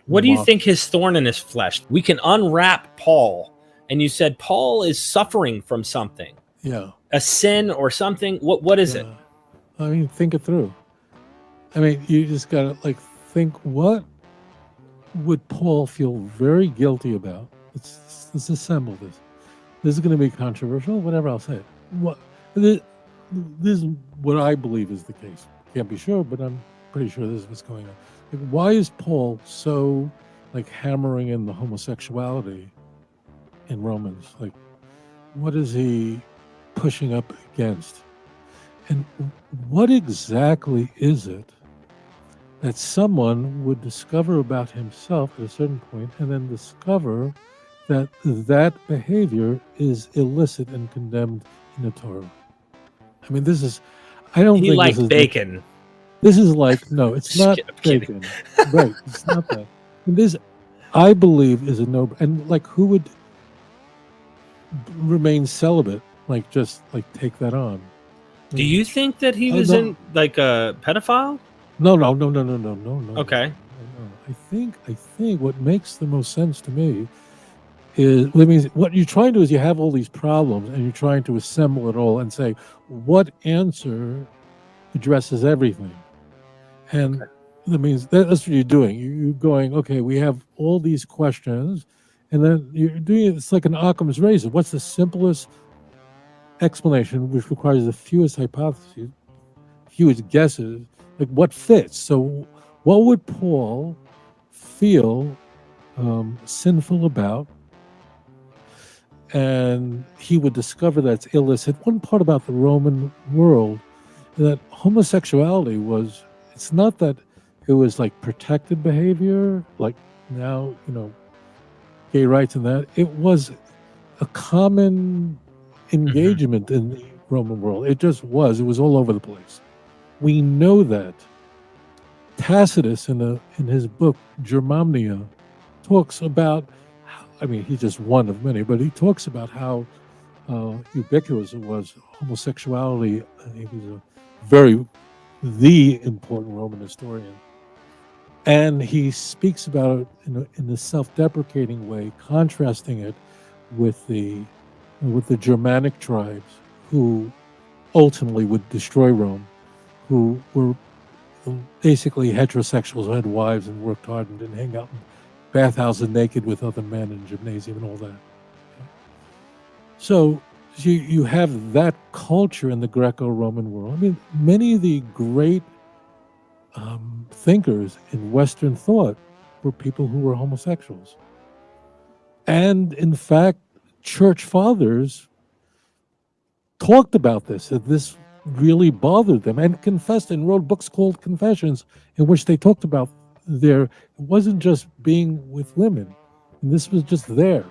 What do you mock. think his thorn in his flesh? We can unwrap Paul, and you said Paul is suffering from something, Yeah, a sin or something. What is it? yeah. I mean, think it through. I mean, you just gotta like think, what would Paul feel very guilty about? Let's assemble this. This is going to be controversial. Whatever, I'll say it. What this, this is what I believe is the case. Can't be sure, but I'm pretty sure this is what's going on. Like, why is Paul so like hammering in the homosexuality in Romans? Like, what is he pushing up against? And what exactly is it that someone would discover about himself at a certain point and then discover that that behavior is illicit and condemned in the Torah? I mean, this is, I don't He think this liked is the, bacon. this is like, no, it's Just not kidding, I'm kidding. bacon. Right. It's not that. And this, I believe, is a no, and like who would remain celibate? Like, just like take that on. I Do mean, you think that he was no. in like a pedophile? No. Okay. I think what makes the most sense to me is, I mean, what you're trying to do is you have all these problems and you're trying to assemble it all and say what answer addresses everything. And Okay. that means that's what you're doing. You're going, okay, we have all these questions, and then you're doing it. It's like an Occam's razor. What's the simplest explanation, which requires the fewest hypotheses, fewest guesses? Like what fits? So, what would Paul feel sinful about? And he would discover that's illicit. One part about the Roman world, that homosexuality was, it's not that it was like protected behavior, like now, gay rights and that. It was a common engagement in the Roman world. It just was. It was all over the place. We know that. Tacitus, in his book Germania, talks about, I mean, he's just one of many, but he talks about how ubiquitous it was, homosexuality. He was the important Roman historian. And he speaks about it in a self-deprecating way, contrasting it with the Germanic tribes who ultimately would destroy Rome, who were basically heterosexuals who had wives and worked hard and didn't hang out in bathhouses naked with other men in gymnasium and all that. So you have that culture in the Greco-Roman world. I mean, many of the great thinkers in Western thought were people who were homosexuals. And in fact, church fathers talked about this, that this really bothered them, and confessed and wrote books called Confessions in which they talked about it wasn't just being with women. This was just there.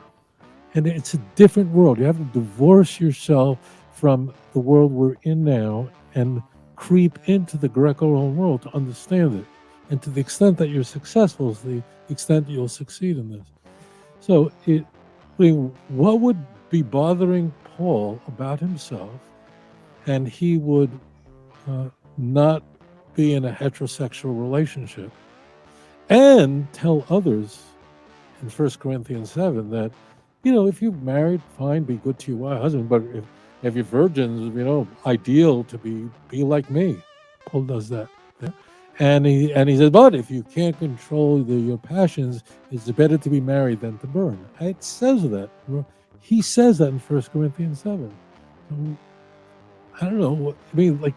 And it's a different world. You have to divorce yourself from the world we're in now and creep into the Greco-Roman world to understand it. And to the extent that you're successful is the extent that you'll succeed in this. So what would be bothering Paul about himself? And he would not be in a heterosexual relationship and tell others in 1 Corinthians 7 that, if you're married, fine, be good to your husband, but if you're virgins, ideal to be like me. Paul does that. Yeah? And he says, but if you can't control your passions, it's better to be married than to burn. It says that. He says that in 1 Corinthians 7. So, I don't know. I mean, like,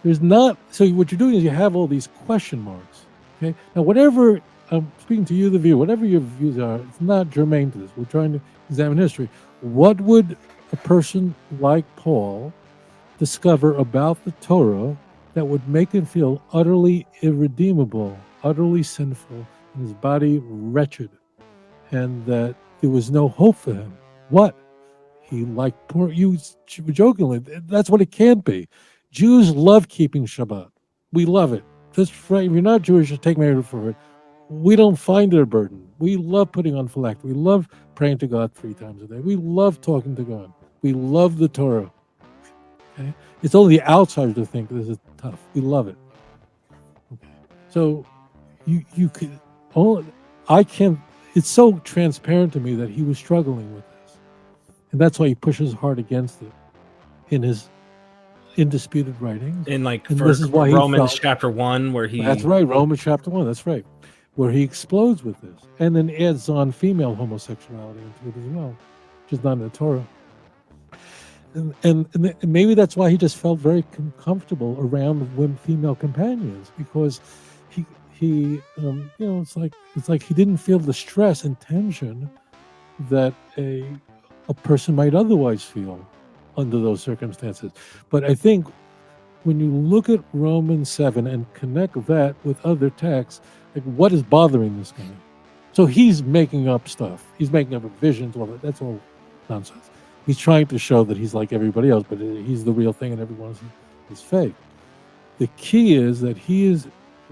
there's not. So what you're doing is you have all these question marks. Okay. Now, whatever I'm speaking to you, the viewer, whatever your views are, it's not germane to this. We're trying to examine history. What would a person like Paul discover about the Torah that would make him feel utterly irredeemable, utterly sinful, and his body wretched, and that there was no hope for him? What? He liked poor, you jokingly, that's what it can't be. Jews love keeping Shabbat. We love it. Just if you're not Jewish, just take my word for it. We don't find it a burden. We love putting on phylactery. We love praying to God 3 times a day. We love talking to God. We love the Torah. Okay? It's only the outsiders who think this is tough. We love it. Okay. So you could I can't. It's so transparent to me that he was struggling with this, and that's why he pushes hard against it in his indisputed writings. In like And for this is why he Romans felt, chapter 1, where he that's right, Romans chapter 1. That's right, where he explodes with this, and then adds on female homosexuality into it as well, which is not in the Torah. And maybe that's why he just felt very comfortable around female companions, because it's like he didn't feel the stress and tension that a person might otherwise feel under those circumstances. But I think when you look at Romans 7 and connect that with other texts, like, what is bothering this guy? So he's making up stuff. He's making up visions. All that. That's all nonsense. He's trying to show that he's like everybody else, but he's the real thing and everyone else is fake. The key is that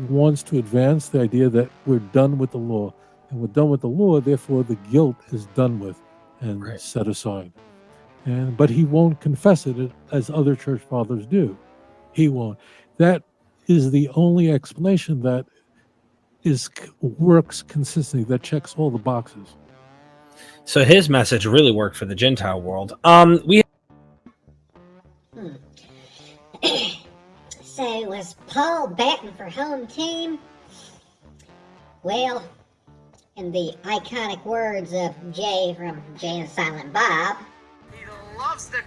wants to advance the idea that we're done with the law. And we're done with the law, therefore the guilt is done with and Right. set aside. But he won't confess it as other church fathers do. He won't. That is the only explanation that works consistently, that checks all the boxes. So his message really worked for the Gentile world. So was Paul batting for home team? Well, in the iconic words of Jay from Jay and Silent Bob, He loves the